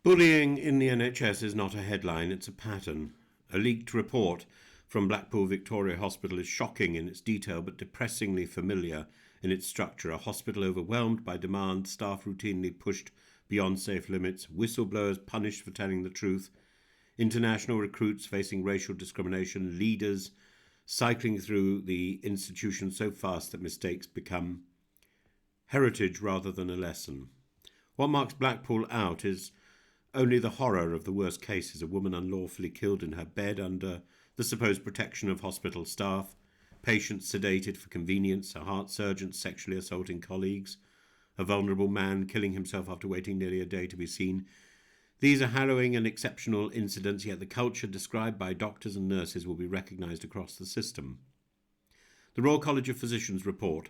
Bullying in the NHS is not a headline, it's a pattern. A leaked report from Blackpool Victoria Hospital is shocking in its detail but depressingly familiar in its structure. A hospital overwhelmed by demand, staff routinely pushed beyond safe limits, whistleblowers punished for telling the truth, international recruits facing racial discrimination, leaders cycling through the institution so fast that mistakes become heritage rather than a lesson. What marks Blackpool out is only the horror of the worst cases: a woman unlawfully killed in her bed under the supposed protection of hospital staff, patients sedated for convenience, a heart surgeon sexually assaulting colleagues, a vulnerable man killing himself after waiting nearly a day to be seen. These are harrowing and exceptional incidents, yet the culture described by doctors and nurses will be recognised across the system. The Royal College of Physicians report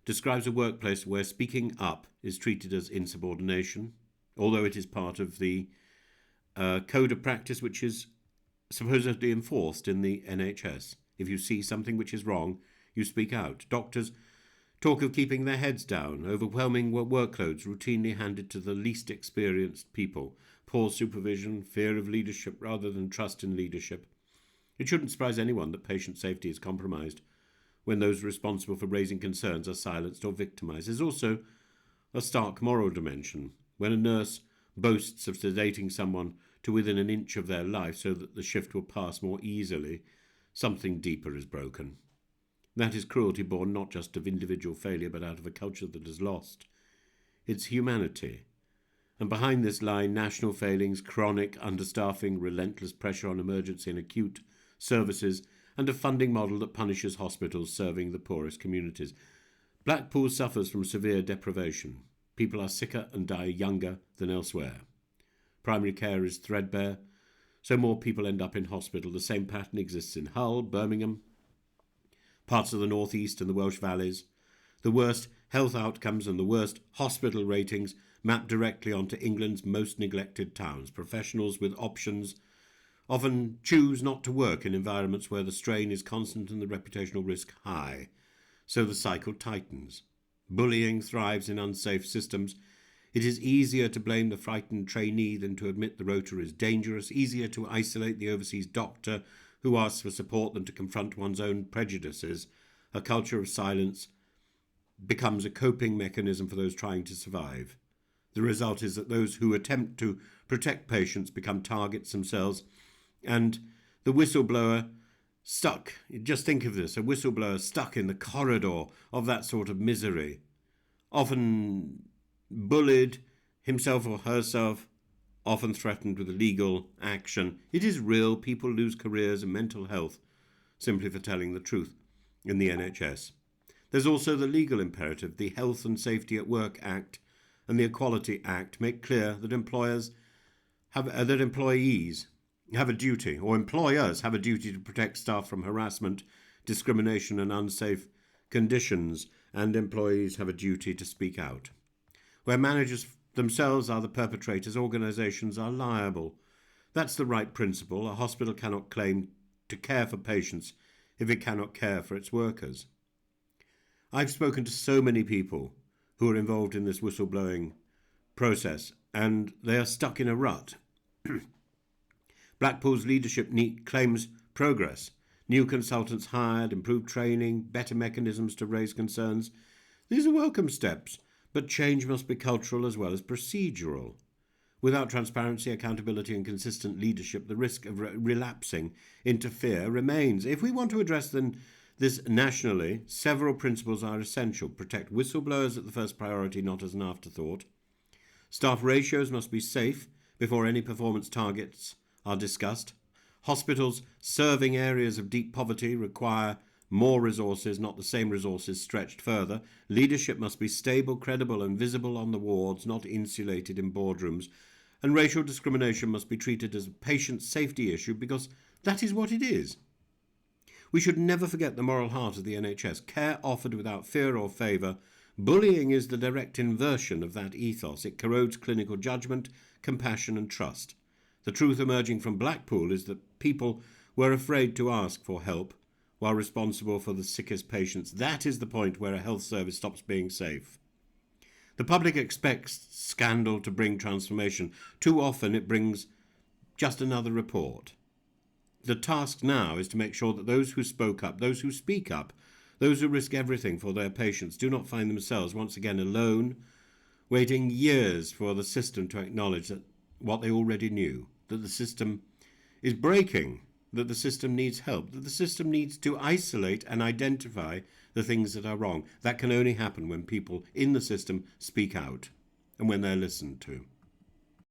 describes a workplace where speaking up is treated as insubordination, although it is part of the code of practice which is supposedly enforced in the NHS. If you see something which is wrong, you speak out. Doctors talk of keeping their heads down, overwhelming workloads routinely handed to the least experienced people, poor supervision, fear of leadership rather than trust in leadership. It shouldn't surprise anyone that patient safety is compromised when those responsible for raising concerns are silenced or victimised. There's also a stark moral dimension. When a nurse boasts of sedating someone to within an inch of their life so that the shift will pass more easily, something deeper is broken. That is cruelty born not just of individual failure, but out of a culture that has lost its humanity. And behind this lie national failings, chronic understaffing, relentless pressure on emergency and acute services, and a funding model that punishes hospitals serving the poorest communities. Blackpool suffers from severe deprivation. People are sicker and die younger than elsewhere. Primary care is threadbare, so more people end up in hospital. The same pattern exists in Hull, Birmingham, parts of the North East and the Welsh Valleys. The worst health outcomes and the worst hospital ratings map directly onto England's most neglected towns. Professionals with options often choose not to work in environments where the strain is constant and the reputational risk high, so the cycle tightens. Bullying thrives in unsafe systems. It is easier to blame the frightened trainee than to admit the rota is dangerous, easier to isolate the overseas doctor who asks for support than to confront one's own prejudices. A culture of silence becomes a coping mechanism for those trying to survive. The result is that those who attempt to protect patients become targets themselves, and the whistleblower stuck, just think of this, a whistleblower stuck in the corridor of that sort of misery, often bullied, himself or herself, often threatened with legal action. It is real. People lose careers and mental health simply for telling the truth in the NHS. There's also the legal imperative. The Health and Safety at Work Act and the Equality Act make clear that employees have a duty, or employers have a duty to protect staff from harassment, discrimination and unsafe conditions, and employees have a duty to speak out. Where managers themselves are the perpetrators, organisations are liable. That's the right principle. A hospital cannot claim to care for patients if it cannot care for its workers. I've spoken to so many people who are involved in this whistleblowing process, and they are stuck in a rut. Blackpool's leadership claims progress. New consultants hired, improved training, better mechanisms to raise concerns. These are welcome steps, but change must be cultural as well as procedural. Without transparency, accountability and consistent leadership, the risk of relapsing into fear remains. If we want to address this nationally, several principles are essential. Protect whistleblowers at the first priority, not as an afterthought. Staff ratios must be safe before any performance targets are discussed. Hospitals serving areas of deep poverty require more resources, not the same resources stretched further. Leadership must be stable, credible and visible on the wards, not insulated in boardrooms. And racial discrimination must be treated as a patient safety issue because that is what it is. We should never forget the moral heart of the NHS. Care offered without fear or favour. Bullying is the direct inversion of that ethos. It corrodes clinical judgment, compassion and trust. The truth emerging from Blackpool is that people were afraid to ask for help while responsible for the sickest patients. That is the point where a health service stops being safe. The public expects scandal to bring transformation. Too often it brings just another report. The task now is to make sure that those who spoke up, those who speak up, those who risk everything for their patients do not find themselves once again alone, waiting years for the system to acknowledge that what they already knew, that the system is breaking, that the system needs help, that the system needs to isolate and identify the things that are wrong. That can only happen when people in the system speak out and when they're listened to.